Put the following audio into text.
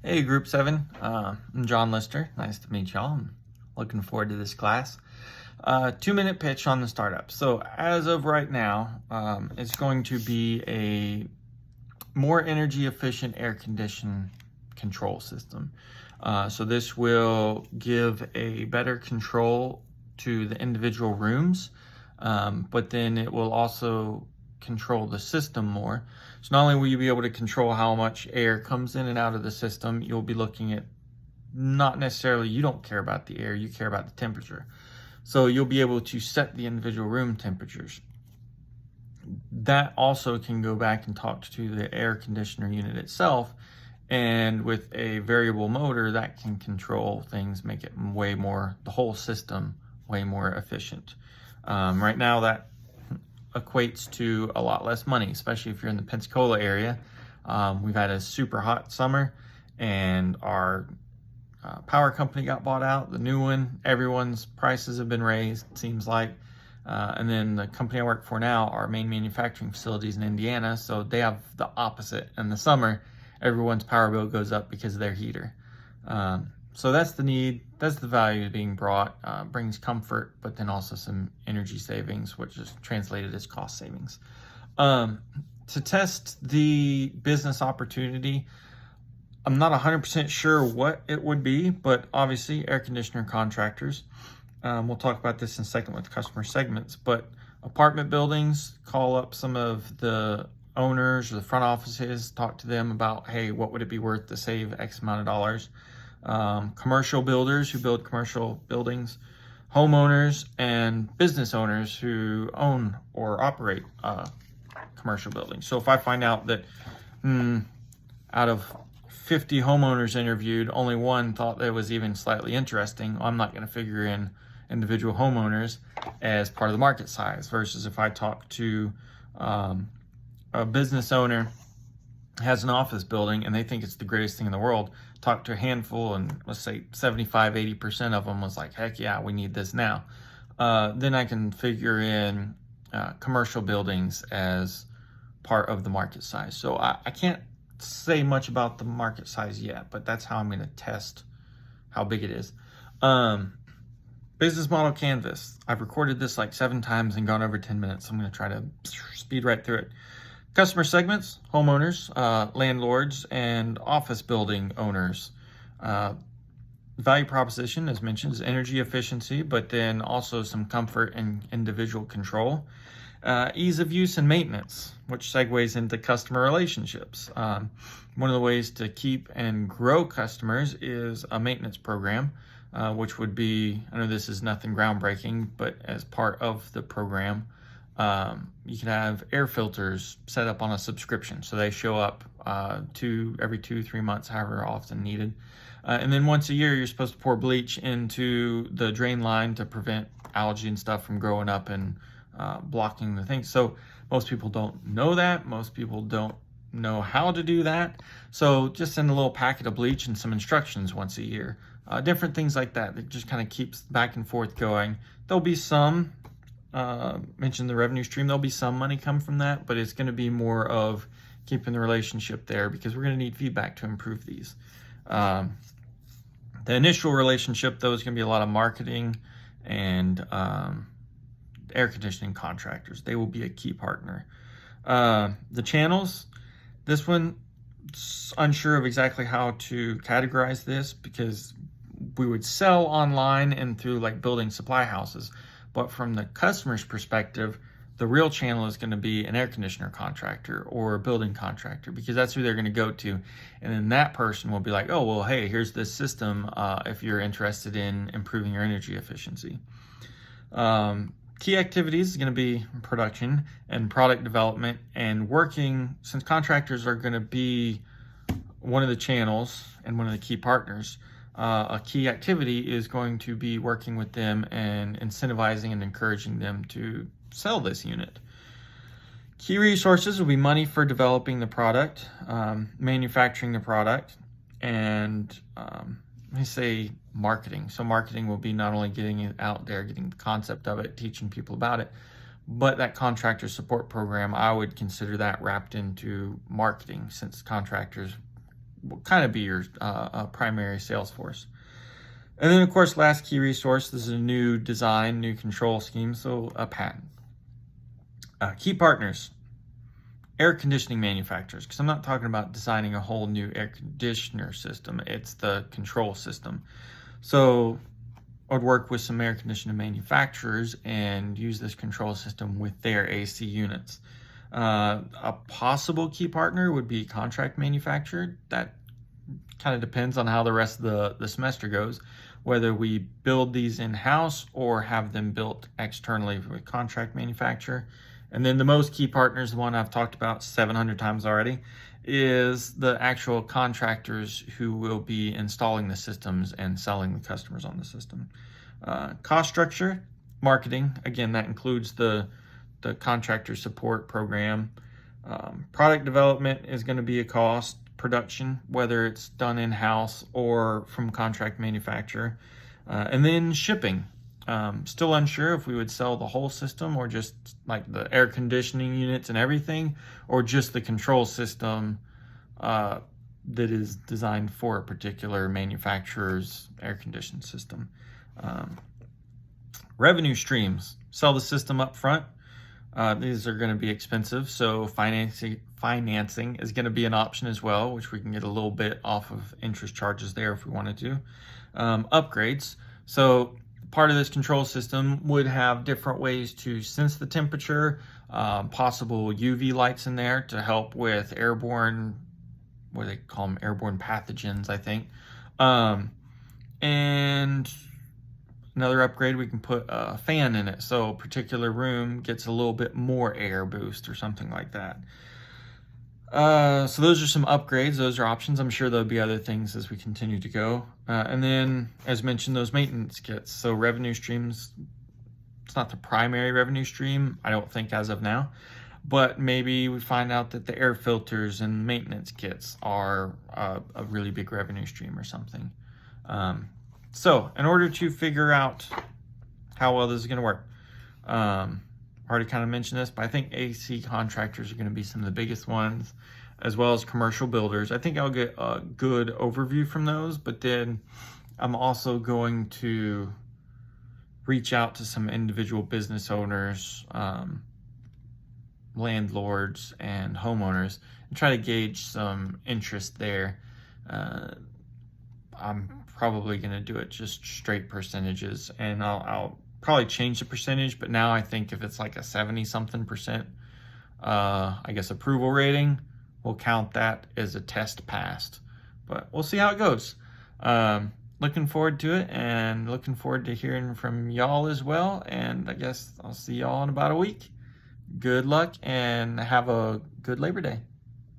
Hey, Group 7. I'm John Lister. Nice to meet y'all. I'm looking forward to this class. 2-minute pitch on the startup. So as of right now, it's going to be a more energy efficient air condition control system. So this will give a better control to the individual rooms, but then it will also control the system more. So not only will you be able to control how much air comes in and out of the system, you'll be looking at not necessarily, you don't care about the air, you care about the temperature. So you'll be able to set the individual room temperatures. That also can go back and talk to the air conditioner unit itself. And with a variable motor, that can control things, make it the whole system way more efficient. Right now, that equates to a lot less money, especially if you're in the Pensacola area. We've had a super hot summer, and our power company got bought out, the new one. Everyone's prices have been raised, it seems like. And then the company I work for now, our main manufacturing facilities in Indiana, so they have the opposite. In the summer, everyone's power bill goes up because of their heater. So that's the need, that's the value being brought. Brings comfort, but then also some energy savings, which is translated as cost savings. To test the business opportunity, I'm not 100% sure what it would be, but obviously air conditioner contractors. We'll talk about this in a second with customer segments, but apartment buildings, call up some of the owners or the front offices, talk to them about, hey, what would it be worth to save X amount of dollars? Commercial builders who build commercial buildings, homeowners, and business owners who own or operate commercial buildings. So if I find out that out of 50 homeowners interviewed, only one thought that was even slightly interesting, I'm not going to figure in individual homeowners as part of the market size, versus if I talk to a business owner has an office building and they think it's the greatest thing in the world, talk to a handful, and let's say 75-80% of them was like, heck yeah, we need this now. Then I can figure in commercial buildings as part of the market size. So I can't say much about the market size yet, but that's how I'm going to test how big it is. Business model canvas. I've recorded this like 7 times and gone over 10 minutes. I'm going to try to speed right through it. Customer segments: homeowners, landlords, and office building owners. Value proposition, as mentioned, is energy efficiency, but then also some comfort and individual control. Ease of use and maintenance, which segues into customer relationships. One of the ways to keep and grow customers is a maintenance program, which would be, I know this is nothing groundbreaking, but as part of the program, you can have air filters set up on a subscription. So they show up every 2-3 months, however often needed. And then once a year, you're supposed to pour bleach into the drain line to prevent algae and stuff from growing up and blocking the thing. So most people don't know that. Most people don't know how to do that. So just send a little packet of bleach and some instructions once a year. Different things like that. It just kind of keeps back and forth going. There'll be some, mention the revenue stream, there'll be some money come from that, but it's going to be more of keeping the relationship there, because we're going to need feedback to improve these. The initial relationship, though, is going to be a lot of marketing and air conditioning contractors. They will be a key partner. The channels, this one, unsure of exactly how to categorize this, because we would sell online and through like building supply houses. But from the customer's perspective, the real channel is going to be an air conditioner contractor or a building contractor, because that's who they're going to go to. And then that person will be like, oh, well, hey, here's this system if you're interested in improving your energy efficiency. Key activities is going to be production and product development, and working, since contractors are going to be one of the channels and one of the key partners. A key activity is going to be working with them and incentivizing and encouraging them to sell this unit. Key resources will be money for developing the product, manufacturing the product, and let me say marketing. So marketing will be not only getting it out there, getting the concept of it, teaching people about it, but that contractor support program, I would consider that wrapped into marketing, since contractors will kind of be your primary sales force. And then, of course, last key resource, this is a new design, new control scheme, so a patent. Key partners, air conditioning manufacturers, because I'm not talking about designing a whole new air conditioner system, it's the control system. So I'd work with some air conditioning manufacturers and use this control system with their AC units. A possible key partner would be contract manufacturer. That kind of depends on how the rest of the semester goes, whether we build these in-house or have them built externally with contract manufacturer. And then the most key partners, the one I've talked about 700 times already, is the actual contractors who will be installing the systems and selling the customers on the system. Cost structure, marketing, again, that includes the contractor support program. Product development is going to be a cost. Production, whether it's done in-house or from contract manufacturer. And then shipping. Still unsure if we would sell the whole system or just like the air conditioning units and everything, or just the control system that is designed for a particular manufacturer's air conditioning system. Revenue streams, sell the system up front. These are going to be expensive, so financing is going to be an option as well, which we can get a little bit off of interest charges there if we wanted to. Upgrades. So part of this control system would have different ways to sense the temperature, possible UV lights in there to help with airborne, what do they call them, airborne pathogens, I think. And another upgrade, we can put a fan in it, so a particular room gets a little bit more air boost or something like that. So those are some upgrades. Those are options. I'm sure there'll be other things as we continue to go. And then, as mentioned, those maintenance kits. So revenue streams, it's not the primary revenue stream, I don't think, as of now. But maybe we find out that the air filters and maintenance kits are a really big revenue stream or something. So in order to figure out how well this is going to work, I already kind of mentioned this, but I think AC contractors are going to be some of the biggest ones, as well as commercial builders. I think I'll get a good overview from those, but then I'm also going to reach out to some individual business owners, landlords, and homeowners and try to gauge some interest there. I'm probably going to do it just straight percentages, and I'll probably change the percentage, but now I think if it's like a 70-something%, I guess, approval rating, we'll count that as a test passed. But we'll see how it goes. Looking forward to it, and looking forward to hearing from y'all as well. And I guess I'll see y'all in about a week. Good luck, and have a good Labor Day.